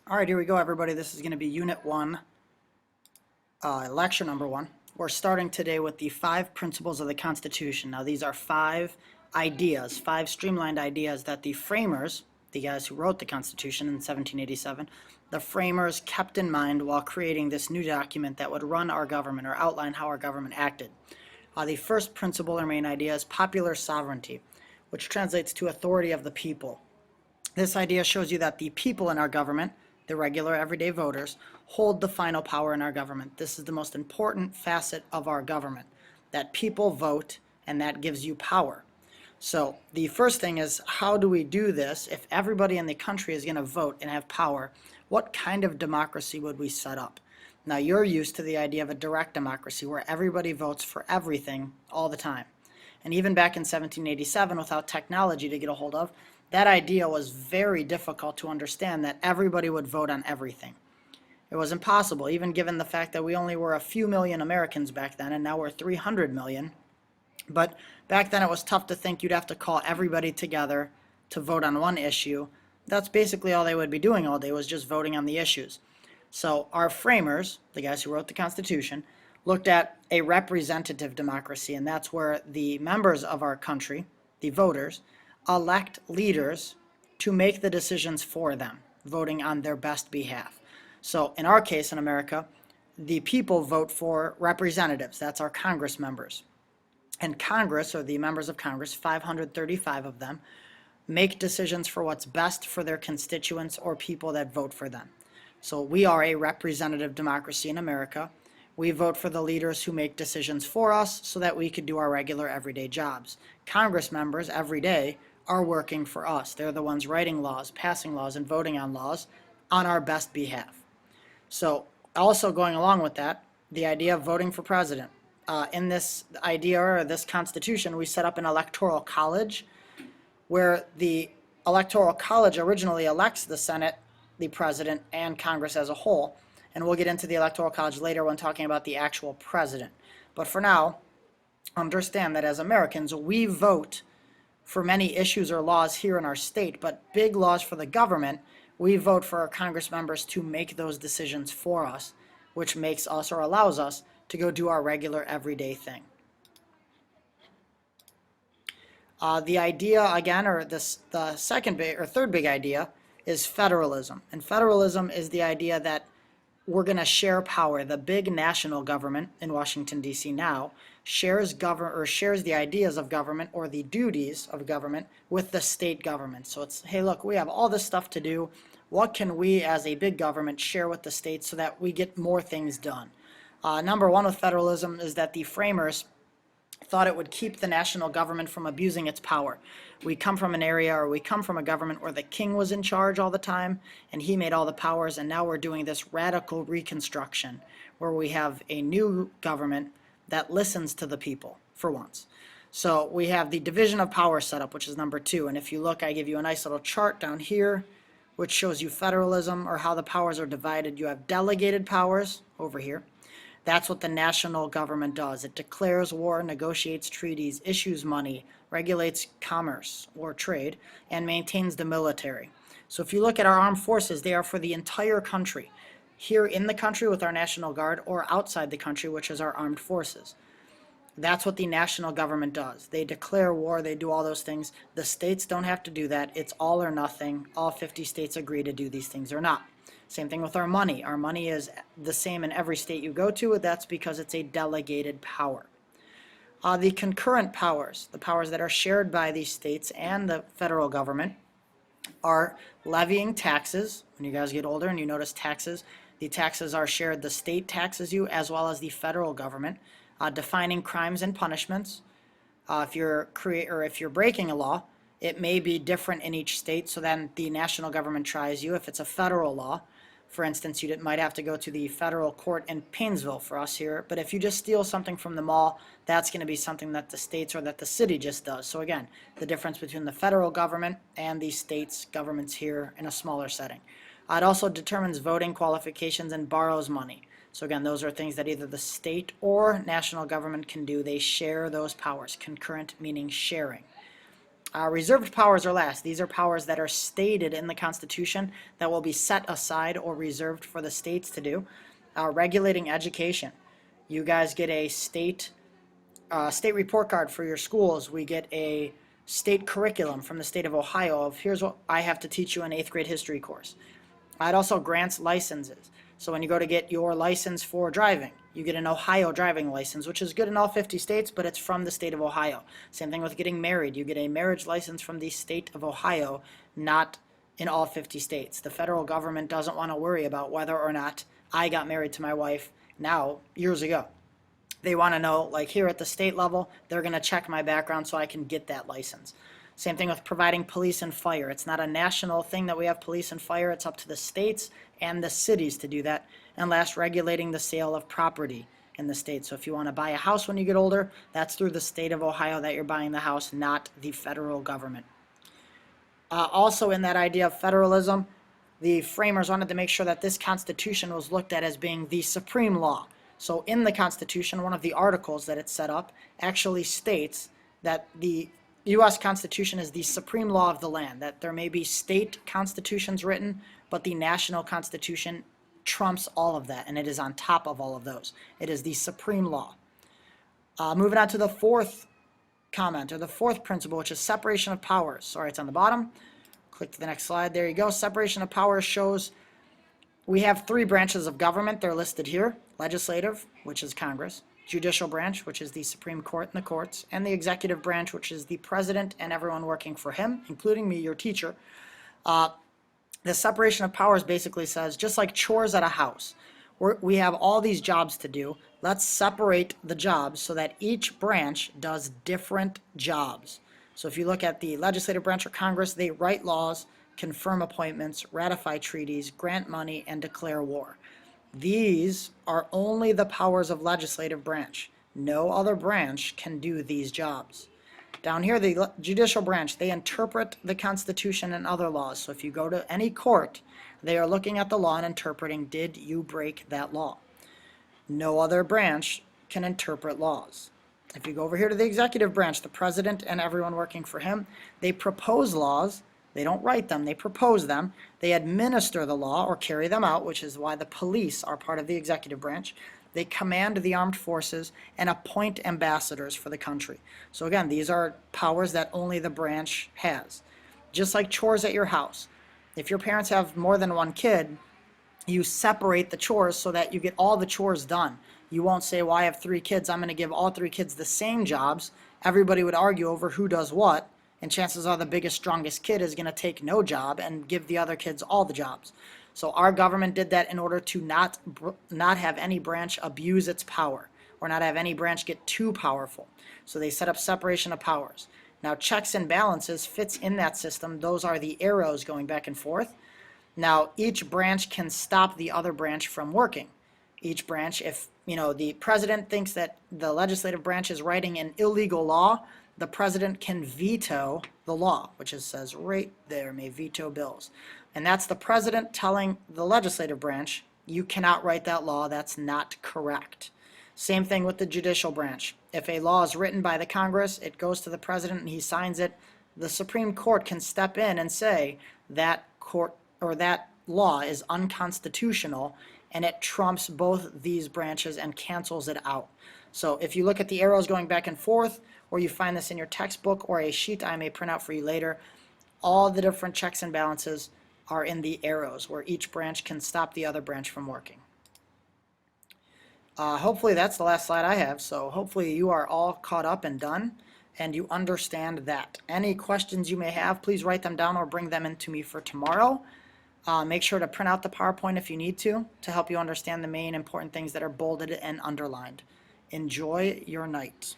All right, here we go, everybody. This is going to be Unit 1, Lecture number 1. We're starting today with the 5 principles of the Constitution. Now, these are 5 ideas, 5 streamlined ideas that the framers, the guys who wrote the Constitution in 1787, the framers kept in mind while creating this new document that would run our government or outline how our government acted. The first principle or main idea is popular sovereignty, which translates to authority of the people. This idea shows you that the people in our government, the regular everyday voters, hold the final power in our government. This is the most important facet of our government, that people vote and that gives you power. So the first thing is, how do we do this? If everybody in the country is going to vote and have power, what kind of democracy would we set up? Now, you're used to the idea of a direct democracy where everybody votes for everything all the time. And even back in 1787, without technology to get a hold of, that idea was very difficult to understand, that everybody would vote on everything. It was impossible, even given the fact that we only were a few million Americans back then, and now we're 300 million. But back then it was tough to think you'd have to call everybody together to vote on one issue. That's basically all they would be doing all day, was just voting on the issues. So our framers, the guys who wrote the Constitution, looked at a representative democracy, and that's where the members of our country, the voters, elect leaders to make the decisions for them, voting on their best behalf. So in our case in America, the people vote for representatives. That's our Congress members. And Congress, or the members of Congress, 535 of them, make decisions for what's best for their constituents or people that vote for them. So we are a representative democracy in America. We vote for the leaders who make decisions for us so that we could do our regular everyday jobs. Congress members every day are working for us. They're the ones writing laws, passing laws, and voting on laws on our best behalf. So also going along with that, the idea of voting for president. In this idea, or this Constitution, we set up an electoral college where the electoral college originally elects the Senate, the president, and Congress as a whole. And we'll get into the electoral college later when talking about the actual president. But for now, understand that as Americans, we vote for many issues or laws here in our state, but big laws for the government, we vote for our Congress members to make those decisions for us, which makes us, or allows us, to go do our regular everyday thing. The idea, again, or the second big or third big idea, is federalism. And federalism is the idea that we're going to share power. The big national government in Washington, D.C. now shares the ideas of government, or the duties of government, with the state government. So it's, hey, look, we have all this stuff to do. What can we as a big government share with the states so that we get more things done? Number one with federalism is that the framers thought it would keep the national government from abusing its power. We come from an area, or we come from a government where the king was in charge all the time and he made all the powers, and now we're doing this radical reconstruction where we have a new government that listens to the people for once. So we have the division of power set up, which is number 2. And if you look, I give you a nice little chart down here which shows you federalism, or how the powers are divided. You have delegated powers over here. That's what the national government does. It declares war, negotiates treaties, issues money, regulates commerce or trade, and maintains the military. So if you look at our armed forces, they are for the entire country. Here in the country with our National Guard, or outside the country, which is our armed forces. That's what the national government does. They declare war, they do all those things. The states don't have to do that. It's all or nothing. All 50 states agree to do these things or not. Same thing with our money. Our money is the same in every state you go to. That's because it's a delegated power. The concurrent powers, the powers that are shared by the states and the federal government, are levying taxes. When you guys get older and you notice taxes, the taxes are shared. The state taxes you as well as the federal government. Defining crimes and punishments. If you're breaking a law, it may be different in each state, so then the national government tries you. If it's a federal law, for instance, you might have to go to the federal court in Painesville for us here. But if you just steal something from the mall, that's going to be something that the states or that the city just does. So again, the difference between the federal government and the states' governments here in a smaller setting. It also determines voting qualifications and borrows money. So again, those are things that either the state or national government can do. They share those powers. Concurrent meaning sharing. Reserved powers are last. These are powers that are stated in the Constitution that will be set aside or reserved for the states to do. Regulating education. You guys get a state report card for your schools. We get a state curriculum from the state of Ohio of here's what I have to teach you in 8th grade history course. It also grants licenses. So when you go to get your license for driving, you get an Ohio driving license, which is good in all 50 states, but it's from the state of Ohio. Same thing with getting married. You get a marriage license from the state of Ohio, not in all 50 states. The federal government doesn't want to worry about whether or not I got married to my wife now, years ago. They want to know, like here at the state level, they're going to check my background so I can get that license. Same thing with providing police and fire. It's not a national thing that we have police and fire. It's up to the states and the cities to do that. And last, regulating the sale of property in the state. So if you want to buy a house when you get older, that's through the state of Ohio that you're buying the house, not the federal government. Also in that idea of federalism, the framers wanted to make sure that this Constitution was looked at as being the supreme law. So in the Constitution, one of the articles that it set up actually states that the U.S. Constitution is the supreme law of the land, that there may be state constitutions written, but the national Constitution trumps all of that, and it is on top of all of those. It is the supreme law. Moving on to the fourth comment, or the fourth principle, which is separation of powers. Sorry, it's on the bottom. Click to the next slide. There you go. Separation of powers shows we have 3 branches of government. They're listed here. Legislative, which is Congress. Judicial branch, which is the Supreme Court and the courts. And the executive branch, which is the president and everyone working for him, including me, your teacher. The separation of powers basically says, just like chores at a house, we have all these jobs to do. Let's separate the jobs so that each branch does different jobs. So if you look at the legislative branch or Congress, they write laws, confirm appointments, ratify treaties, grant money, and declare war. These are only the powers of legislative branch. No other branch can do these jobs. Down here, the judicial branch, they interpret the Constitution and other laws. So if you go to any court, they are looking at the law and interpreting, did you break that law? No other branch can interpret laws. If you go over here to the executive branch, the president and everyone working for him, they propose laws. They don't write them, they propose them. They administer the law or carry them out, which is why the police are part of the executive branch. They command the armed forces and appoint ambassadors for the country. So again, these are powers that only the branch has. Just like chores at your house. If your parents have more than one kid, you separate the chores so that you get all the chores done. You won't say, well, I have 3 kids, I'm going to give all 3 kids the same jobs. Everybody would argue over who does what, and chances are the biggest, strongest kid is going to take no job and give the other kids all the jobs. So our government did that in order to not have any branch abuse its power or not have any branch get too powerful. So they set up separation of powers. Now checks and balances fits in that system. Those are the arrows going back and forth. Now each branch can stop the other branch from working. Each branch, if the president thinks that the legislative branch is writing an illegal law, the president can veto the law, which says right there, may veto bills. And that's the president telling the legislative branch, you cannot write that law, that's not correct. Same thing with the judicial branch. If a law is written by the Congress, it goes to the president and he signs it. The Supreme Court can step in and say that court or that law is unconstitutional and it trumps both these branches and cancels it out. So if you look at the arrows going back and forth, or you find this in your textbook or a sheet I may print out for you later, all the different checks and balances are in the arrows where each branch can stop the other branch from working. Hopefully that's the last slide I have, so hopefully you are all caught up and done and you understand that. Any questions you may have, please write them down or bring them in to me for tomorrow. Make sure to print out the PowerPoint if you need to help you understand the main important things that are bolded and underlined. Enjoy your night.